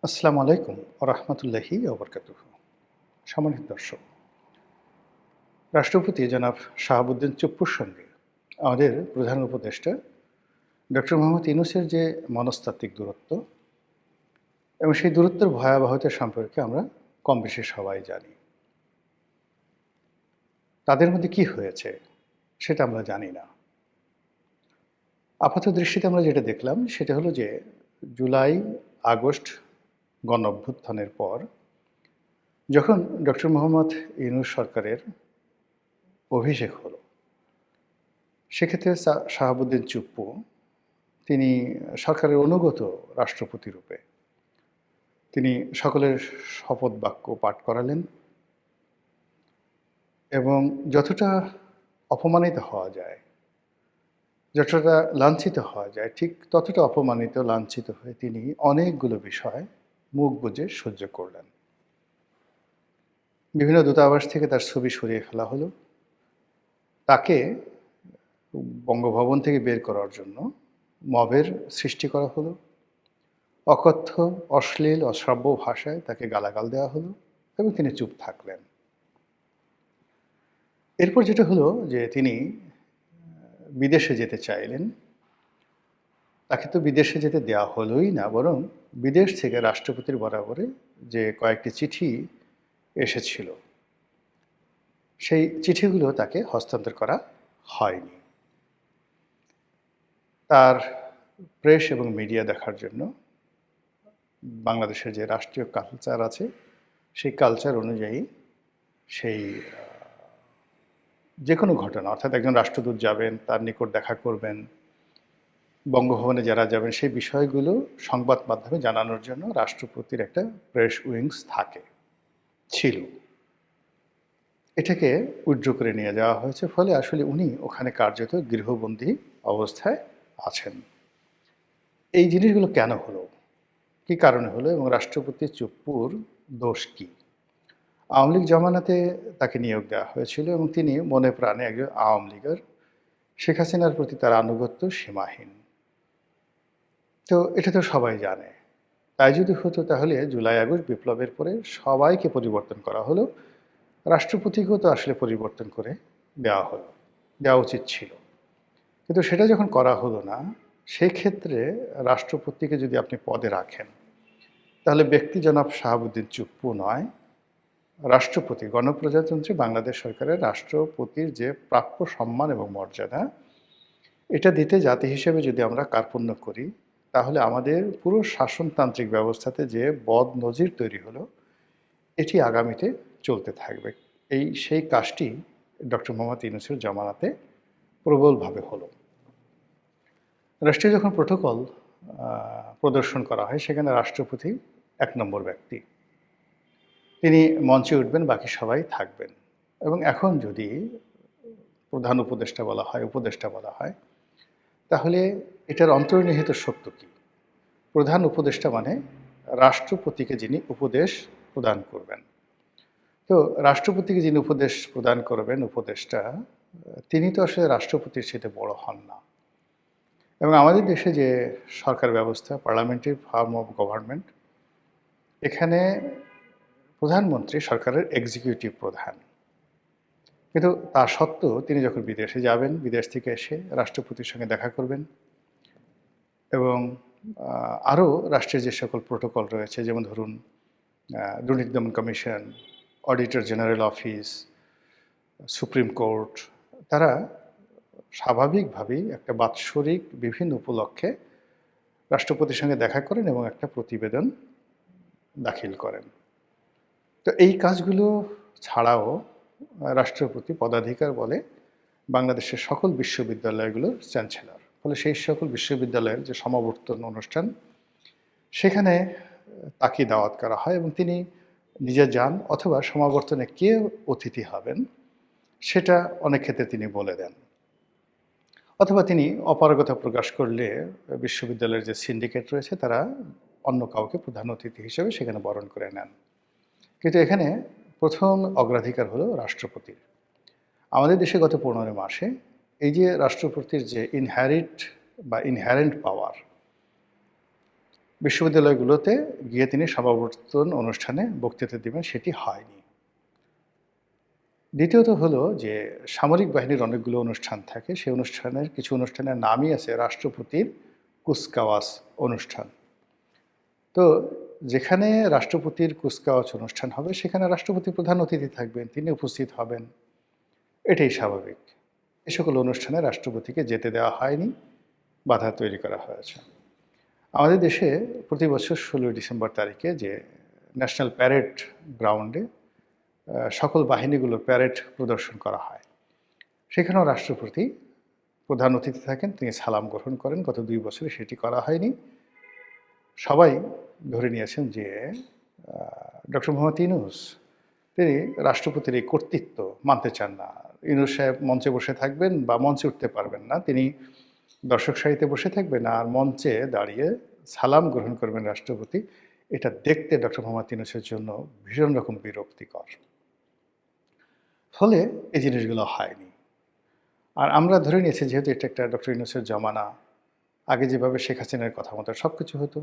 আসসালামু আলাইকুম রহমতুল্লাহি ওবরকাতুহু। সম্মানিত দর্শক, রাষ্ট্রপতি জনাব শাহাবুদ্দিন চুপ্পুর সঙ্গে আমাদের প্রধান উপদেষ্টা ডক্টর মোহাম্মদ ইউনূসের যে মনস্তাত্ত্বিক দূরত্ব এবং সেই দূরত্বের ভয়াবহতা সম্পর্কে আমরা কম বেশি সবাই জানি। তাদের মধ্যে কি হয়েছে সেটা আমরা জানি না। আপাত দৃষ্টিতে আমরা যেটা দেখলাম সেটা হলো যে জুলাই আগস্ট গণঅভ্যুত্থানের পর যখন ডক্টর মোহাম্মদ ইউনূস সরকারের অভিষেক হলো, সেক্ষেত্রে শাহাবুদ্দিন চুপ্পু তিনি সরকারের অনুগত রাষ্ট্রপতি রূপে তিনি সকলের শপথ বাক্য পাঠ করালেন এবং যতটা অপমানিত হওয়া যায়, যতটা লাঞ্ছিত হওয়া যায়, ঠিক ততটা অপমানিত লাঞ্ছিত হয়ে তিনি অনেকগুলো বিষয় মুখ বুজে সহ্য করলেন। বিভিন্ন দূতাবাস থেকে তার ছবি সরিয়ে ফেলা হলো। তাকে বঙ্গভবন থেকে বের করার জন্য মবের সৃষ্টি করা হলো। অকথ্য, অশ্লীল, অশ্রাব্য ভাষায় তাকে গালাগাল দেওয়া হলো এবং তিনি চুপ থাকলেন। এরপর যেটা হলো যে তিনি বিদেশে যেতে চাইলেন। তাকে তো বিদেশে যেতে দেওয়া হলোই না, বরং বিদেশ থেকে রাষ্ট্রপতির বরাবরে যে কয়েকটি চিঠি এসেছিল, সেই চিঠিগুলো তাকে হস্তান্তর করা হয়নি। তার প্রেস এবং মিডিয়া দেখার জন্য বাংলাদেশের যে রাষ্ট্রীয় কালচার আছে, সেই কালচার অনুযায়ী সেই যে কোনো ঘটনা, অর্থাৎ একজন রাষ্ট্রদূত যাবেন, তার নিকট দেখা করবেন, বঙ্গভবনে যারা যাবেন, সেই বিষয়গুলো সংবাদ মাধ্যমে জানানোর জন্য রাষ্ট্রপতির একটা প্রেস উইংস ছিল। এটাকে উইথড্র করে নিয়ে যাওয়া হয়েছে, ফলে আসলে উনি ওখানে কার্যত গৃহবন্দী অবস্থায় আছেন। এই জিনিসগুলো কেন হলো, কী কারণে হলো এবং রাষ্ট্রপতি চুপ্পুর দোষ কী? আওয়ামী লীগ জমানাতে তাকে নিয়োগ দেওয়া হয়েছিল এবং তিনি মনে প্রাণে একজন আওয়ামী লীগের। শেখ হাসিনার প্রতি তার আনুগত্য সীমাহীন। তো এটা তো সবাই জানে। তাই যদি হতো তাহলে জুলাই আগস্ট বিপ্লবের পরে সবাইকে পরিবর্তন করা হলো, রাষ্ট্রপতিকেও তো আসলে পরিবর্তন করে দেওয়া উচিত ছিল। কিন্তু সেটা যখন করা হলো না, সেই ক্ষেত্রে রাষ্ট্রপতিকে যদি আপনি পদে রাখেন, তাহলে ব্যক্তি জনাব শাহাবুদ্দিন চুপ্পু নয়, রাষ্ট্রপতি, গণপ্রজাতন্ত্রী বাংলাদেশ সরকারের রাষ্ট্রপতির যে প্রাপ্য সম্মান এবং মর্যাদা, এটা দিতে জাতি হিসেবে যদি আমরা কার্পণ্য করি, তাহলে আমাদের পুরো শাসনতান্ত্রিক ব্যবস্থাতে যে বদ নজির তৈরি হলো, এটি আগামীতে চলতে থাকবে। সেই কাজটি ডক্টর মোহাম্মদ ইউনূসের জমানাতে প্রবলভাবে হলো। রাষ্ট্রীয় যখন প্রোটোকল প্রদর্শন করা হয়, সেখানে রাষ্ট্রপতি ১ নম্বর ব্যক্তি। তিনি মঞ্চে উঠবেন, বাকি সবাই থাকবেন। এবং এখন যদি প্রধান উপদেষ্টা বলা হয়, তাহলে এটার অন্তর্নিহিত সত্য কী? প্রধান উপদেষ্টা মানে রাষ্ট্রপতিকে যিনি উপদেশ প্রদান করবেন। তো রাষ্ট্রপতিকে যিনি উপদেশ প্রদান করবেন, উপদেষ্টা, তিনি তো আসলে রাষ্ট্রপতির চেয়ে বড় হন না। এবং আমাদের দেশে যে সরকার ব্যবস্থা, পার্লামেন্টারি ফর্ম অফ গভর্নমেন্ট, এখানে প্রধানমন্ত্রী সরকারের এক্সিকিউটিভ প্রধান। কিন্তু তা সত্ত্বেও তিনি যখন বিদেশে যাবেন, বিদেশ থেকে এসে রাষ্ট্রপতির সঙ্গে দেখা করবেন এবং আরও রাষ্ট্রের যে সকল প্রোটোকল রয়েছে, যেমন ধরুন দুর্নীতি দমন commission, auditor general office, supreme court, তারা স্বাভাবিকভাবেই একটা বাৎসরিক বিভিন্ন উপলক্ষে রাষ্ট্রপতির সঙ্গে দেখা করেন এবং একটা প্রতিবেদন দাখিল করেন। তো এই কাজগুলো ছাড়াও রাষ্ট্রপতি পদাধিকার বলে বাংলাদেশের সকল বিশ্ববিদ্যালয়গুলোর চ্যান্সেলর। ফলে সেই সকল বিশ্ববিদ্যালয়ের যে সমাবর্তন অনুষ্ঠান, সেখানে তাকে দাওয়াত করা হয় এবং তিনি নিজে যান, অথবা সমাবর্তনে কে অতিথি হবেন সেটা অনেক ক্ষেত্রে তিনি বলে দেন, অথবা তিনি অপারগতা প্রকাশ করলে বিশ্ববিদ্যালয়ের যে সিন্ডিকেট রয়েছে তারা অন্য কাউকে প্রধান অতিথি হিসেবে সেখানে বরণ করে নেন। কিন্তু এখানে প্রথম অগ্রাধিকার হলো রাষ্ট্রপতির। আমাদের দেশে গত ১৫ মাসে এই যে রাষ্ট্রপতির যে ইনহ্যারেন্ট পাওয়ার, বিশ্ববিদ্যালয়গুলোতে গিয়ে তিনি সমাবর্তন অনুষ্ঠানে বক্তৃতা দিবেন, সেটি হয়নি। দ্বিতীয়ত হলো যে সামরিক বাহিনীর অনেকগুলো অনুষ্ঠান থাকে, সেই অনুষ্ঠানের কিছু অনুষ্ঠানের নামই আছে রাষ্ট্রপতির কুচকাওয়াজ অনুষ্ঠান। তো যেখানে রাষ্ট্রপতির কুচকাওয়াজ অনুষ্ঠান হবে সেখানে রাষ্ট্রপতি প্রধান অতিথি থাকবেন, তিনি উপস্থিত হবেন, এটাই স্বাভাবিক। এ সকল অনুষ্ঠানে রাষ্ট্রপতিকে যেতে দেওয়া হয়নি, বাধা তৈরি করা হয়েছে। আমাদের দেশে প্রতি বছর ১৬ ডিসেম্বর তারিখে যে ন্যাশনাল প্যারেড গ্রাউন্ডে সকল বাহিনীগুলোর প্যারেড প্রদর্শন করা হয়, সেখানেও রাষ্ট্রপতি প্রধান অতিথি থাকেন, তিনি সালাম গ্রহণ করেন। গত ২ বছরে সেটি করা হয়নি। সবাই ধরে নিয়েছেন যে ডক্টর মোহাম্মদ ইউনূস তিনি রাষ্ট্রপতির এই কর্তৃত্ব মানতে চান না। ইউনূস সাহেব মঞ্চে বসে থাকবেন বা মঞ্চে উঠতে পারবেন না, তিনি দর্শক সারিতে বসে থাকবেন আর মঞ্চে দাঁড়িয়ে সালাম গ্রহণ করবেন রাষ্ট্রপতি। এটা দেখতে ডক্টর মোহাম্মদ ইউনূসের জন্য ভীষণ রকম বিরক্তিকর। ফলে এই জিনিসগুলো হয়নি। আর আমরা ধরে নিয়েছি যেহেতু এটা একটা ডক্টর ইউনূসের জমানা, আগে যেভাবে শেখ হাসিনার কথা মতো সব কিছু হতো,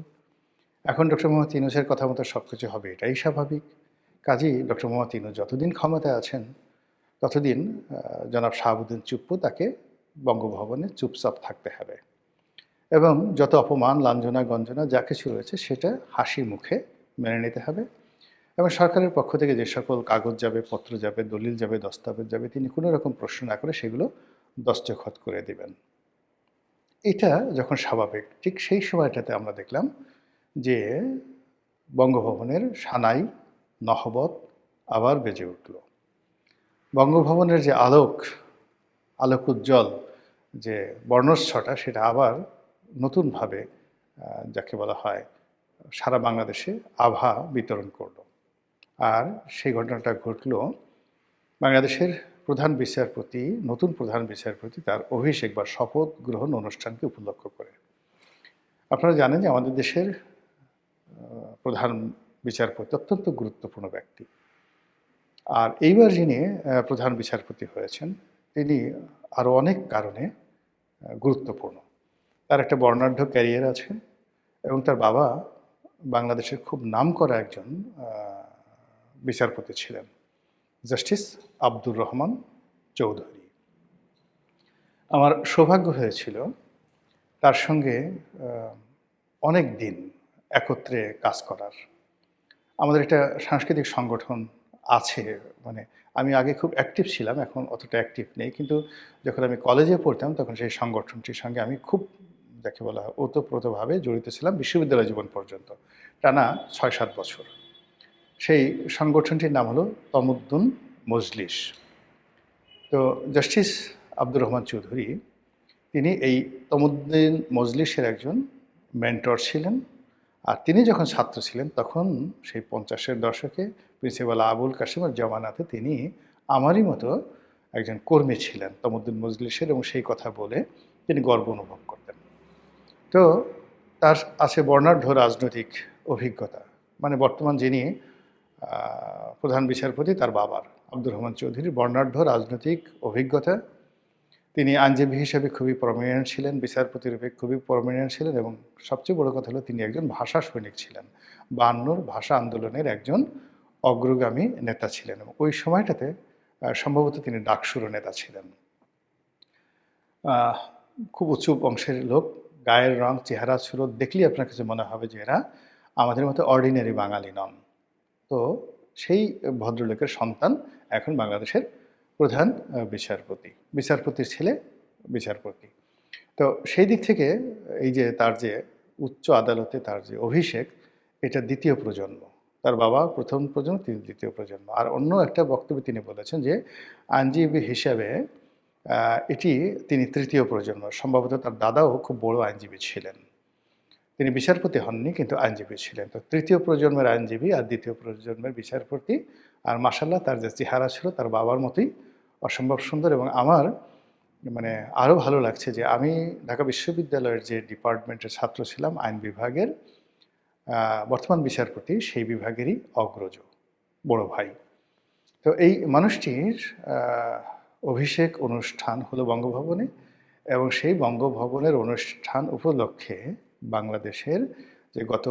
এখন ডক্টর মোহাম্মদ ইউনূসের কথা মতো সব কিছু হবে, এটাই স্বাভাবিক। কাজেই ডক্টর মোহাম্মদ ইউনূস যতদিন ক্ষমতায় আছেন ততদিন জনাব শাহাবুদ্দিন চুপ্পু তাকে বঙ্গভবনে চুপচাপ থাকতে হবে এবং যত অপমান, লাঞ্ছনা, গঞ্জনা যা কিছু রয়েছে সেটা হাসি মুখে মেনে নিতে হবে এবং সরকারের পক্ষ থেকে যে সকল কাগজ যাবে, পত্র যাবে, দলিল যাবে, দস্তাবেজ যাবে, তিনি কোনো রকম প্রশ্ন না করে সেগুলো দস্তখত করে দিবেন। এটা যখন স্বাভাবিক, ঠিক সেই সময়টাতে আমরা দেখলাম যে বঙ্গভবনের সানাই নহবত আবার বেজে উঠল। বঙ্গভবনের যে আলোক উজ্জ্বল যে বর্ণচ্ছটা, সেটা আবার নতুনভাবে যাকে বলা হয় সারা বাংলাদেশে আভা বিতরণ করলো। আর সেই ঘটনাটা ঘটল বাংলাদেশের নতুন প্রধান বিচারপতি তার অভিষেক বা শপথ গ্রহণ অনুষ্ঠানকে উপলক্ষ করে। আপনারা জানেন যে আমাদের দেশের প্রধান বিচারপতি অত্যন্ত গুরুত্বপূর্ণ ব্যক্তি। আর এইবার যিনি প্রধান বিচারপতি হয়েছেন তিনি আরও অনেক কারণে গুরুত্বপূর্ণ। তার একটা বর্ণাঢ্য ক্যারিয়ার আছে এবং তার বাবা বাংলাদেশের খুব নামকরা একজন বিচারপতি ছিলেন, জাস্টিস আব্দুর রহমান চৌধুরী। আমার সৌভাগ্য হয়েছিল তার সঙ্গে অনেক দিন একত্রে কাজ করার। আমাদের একটা সাংস্কৃতিক সংগঠন আছে, মানে আমি আগে খুব অ্যাক্টিভ ছিলাম, এখন অতটা অ্যাক্টিভ নেই, কিন্তু যখন আমি কলেজে পড়তাম তখন সেই সংগঠনটির সঙ্গে আমি খুব যাকে বলা হয় ওতপ্রোতভাবে জড়িত ছিলাম বিশ্ববিদ্যালয় জীবন পর্যন্ত, টানা ৬-৭ বছর। সেই সংগঠনটির নাম হলো তমুদ্দুন মজলিস। তো জাস্টিস আব্দুর রহমান চৌধুরী তিনি এই তমুদ্দুন মজলিসের একজন মেন্টর ছিলেন। আর তিনি যখন ছাত্র ছিলেন তখন সেই ৫০-এর দশকে প্রিন্সিপাল আবুল কাসেমের জমানাতে তিনি আমারই মতো একজন কর্মী ছিলেন তমুদ্দুন মজলিসের, এবং সেই কথা বলে তিনি গর্ব অনুভব করতেন। তো তার আছে বর্ণাঢ্য রাজনৈতিক অভিজ্ঞতা, মানে বর্তমান যিনি প্রধান বিচারপতি তার বাবার আব্দুর রহমান চৌধুরীর বর্ণাঢ্য রাজনৈতিক অভিজ্ঞতা। তিনি আইনজীবী হিসেবে খুবই প্রমিনেন্ট ছিলেন, বিচারপতি রূপে খুবই প্রমিনেন্ট ছিলেন, এবং সবচেয়ে বড় কথা হলো তিনি একজন ভাষা সৈনিক ছিলেন। ৫২ ভাষা আন্দোলনের একজন অগ্রগামী নেতা ছিলেন এবং ওই সময়টাতে সম্ভবত তিনি ডাকসুরও নেতা ছিলেন। খুব উঁচু বংশের লোক, গায়ের রং, চেহারা ছিল দেখলেই আপনার কাছে মনে হবে যে এরা আমাদের মতো অর্ডিনারি বাঙালি নন। তো সেই ভদ্রলোকের সন্তান এখন বাংলাদেশের প্রধান বিচারপতির ছেলে বিচারপতি। তো সেই দিক থেকে এই যে তার যে উচ্চ আদালতে তার যে অভিষেক, এটা দ্বিতীয় প্রজন্ম। তার বাবা প্রথম প্রজন্ম, তিনি দ্বিতীয় প্রজন্ম। আর অন্য একটা বক্তব্যে তিনি বলেছেন যে আইনজীবী হিসাবে এটি তিনি তৃতীয় প্রজন্ম। সম্ভবত তার দাদাও খুব বড় আইনজীবী ছিলেন। তিনি বিচারপতি হননি কিন্তু আইনজীবী ছিলেন। তো তৃতীয় প্রজন্মের আইনজীবী আর দ্বিতীয় প্রজন্মের বিচারপতি। আর মাশাআল্লাহ তার যে চেহারা ছিল তার বাবার মতোই অসম্ভব সুন্দর। এবং আমার মানে আরও ভালো লাগছে যে আমি ঢাকা বিশ্ববিদ্যালয়ের যে ডিপার্টমেন্টের ছাত্র ছিলাম আইন বিভাগের, বর্তমান বিচারপতি সেই বিভাগেরই অগ্রজ বড় ভাই। তো এই মানুষটির অভিষেক অনুষ্ঠান হলো বঙ্গভবনে, এবং সেই বঙ্গভবনের অনুষ্ঠান উপলক্ষে বাংলাদেশের যে গত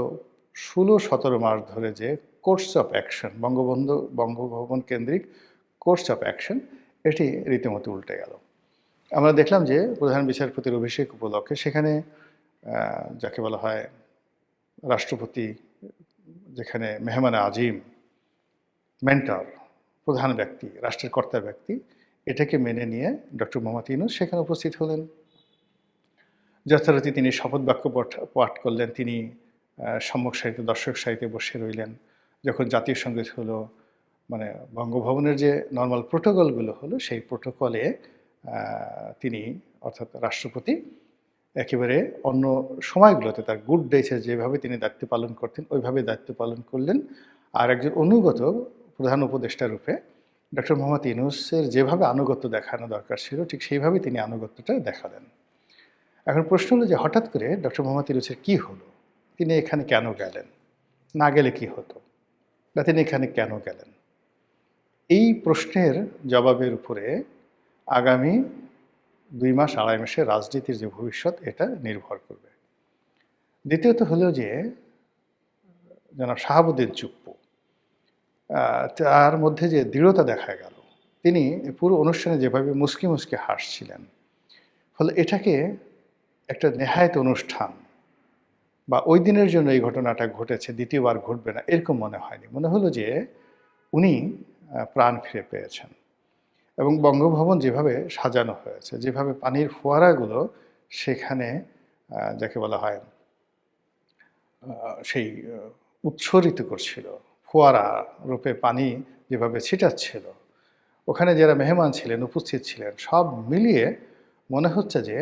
১৬-১৭ মাস ধরে যে কোর্স অফ অ্যাকশন বঙ্গভবন কেন্দ্রিক কোর্স অফ অ্যাকশন এটি রীতিমতো উল্টে গেল। আমরা দেখলাম যে প্রধান বিচারপতির অভিষেক উপলক্ষে সেখানে যাকে বলা হয় রাষ্ট্রপতি, যেখানে মেহমানে আজিম, মেন্টর, প্রধান ব্যক্তি, রাষ্ট্রের কর্তা ব্যক্তি, এটাকে মেনে নিয়ে ডক্টর মোহাম্মদ ইউনূস সেখানে উপস্থিত হলেন। যথারীতি তিনি শপথ বাক্য পাঠ করলেন। তিনি সম্মুখ সারিতে, দর্শক সারিতে বসে রইলেন। যখন জাতীয় সঙ্গীত হলো, মানে বঙ্গভবনের যে নর্মাল প্রোটোকলগুলো হলো, সেই প্রোটোকলে তিনি অর্থাৎ রাষ্ট্রপতি একেবারে অন্য সময়গুলোতে তার গুড ডেজে যেভাবে তিনি দায়িত্ব পালন করতেন ওইভাবে দায়িত্ব পালন করলেন। আর একজন অনুগত প্রধান উপদেষ্টা রূপে ডক্টর মোহাম্মদ ইউনূসের যেভাবে আনুগত্য দেখানো দরকার ছিল ঠিক সেইভাবেই তিনি আনুগত্যটা দেখালেন। এখন প্রশ্ন হলো যে হঠাৎ করে ডক্টর মোহাম্মদ ইউনূসের কী হলো? তিনি এখানে কেন গেলেন? না গেলে কি হতো? বা তিনি এখানে কেন গেলেন? এই প্রশ্নের জবাবের উপরে আগামী ২ মাস ২.৫ মাসের রাজনীতির যে ভবিষ্যৎ এটা নির্ভর করবে। দ্বিতীয়ত হলো যে জনাব শাহাবুদ্দিন চুপ্পু, তার মধ্যে যে দৃঢ়তা দেখা গেল, তিনি পুরো অনুষ্ঠানে যেভাবে মুচকি মুচকি হাসছিলেন, ফলে এটাকে একটা নেহায়েত অনুষ্ঠান বা ওই দিনের জন্য এই ঘটনাটা ঘটেছে, দ্বিতীয়বার ঘটবে না এরকম মনে হয়নি। মনে হলো যে উনি প্রাণ ফিরে পেয়েছেন। এবং বঙ্গভবন যেভাবে সাজানো হয়েছে, যেভাবে পানির ফোয়ারাগুলো সেখানে যাকে বলা হয় সেই উৎসরিত করছিল, ফোয়ারা রূপে পানি যেভাবে ছিটাচ্ছিল, ওখানে যারা মেহমান ছিলেন, উপস্থিত ছিলেন, সব মিলিয়ে মনে হচ্ছে যে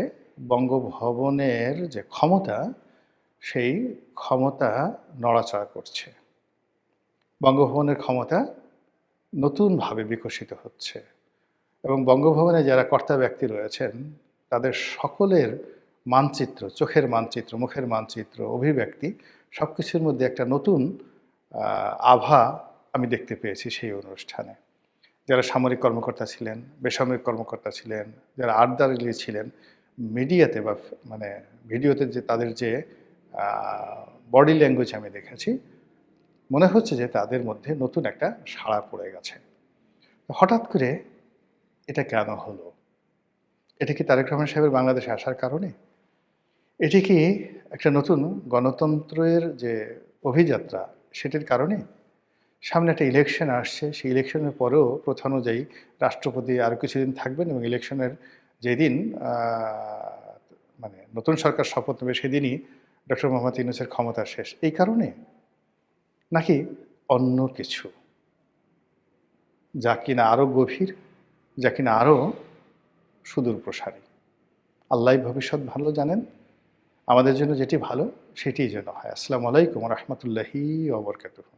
বঙ্গভবনের যে ক্ষমতা, সেই ক্ষমতা নড়াচড়া করছে। বঙ্গভবনের ক্ষমতা নতুনভাবে বিকশিত হচ্ছে এবং বঙ্গভবনে যারা কর্তা ব্যক্তি রয়েছেন তাদের সকলের মানচিত্র, চোখের মানচিত্র, মুখের মানচিত্র, অভিব্যক্তি সব কিছুর মধ্যে একটা নতুন আভা আমি দেখতে পেয়েছি সেই অনুষ্ঠানে। যারা সামরিক কর্মকর্তা ছিলেন, বেসামরিক কর্মকর্তা ছিলেন, যারা আর্দারলি ছিলেন, মিডিয়াতে বা মানে ভিডিওতে যে তাদের যে বডি ল্যাঙ্গুয়েজ আমি দেখেছি, মনে হচ্ছে যে তাদের মধ্যে নতুন একটা সাড়া পড়ে গেছে। হঠাৎ করে এটা কেন হলো? এটা কি তারেক রহমান সাহেবের বাংলাদেশে আসার কারণে? এটি কি একটা নতুন গণতন্ত্রের যে অভিযাত্রা সেটির কারণে? সামনে একটা ইলেকশন আসছে, সেই ইলেকশনের পরেও প্রথা অনুযায়ী রাষ্ট্রপতি আরও কিছুদিন থাকবেন এবং ইলেকশনের যেদিন মানে নতুন সরকার শপথ নেবে সেদিনই ডক্টর মোহাম্মদ ইউনূসের ক্ষমতা শেষ। এই কারণে? নাকি অন্য কিছু? যা কিনা আরও গভীর, যা কিনা আরও সুদূর প্রসারী। আল্লাহই ভবিষ্যৎ ভালো জানেন। আমাদের জন্য যেটি ভালো সেটিই যেন হয়। আসসালামু আলাইকুম ওয়া রাহমাতুল্লাহি ওয়া বারাকাতুহু।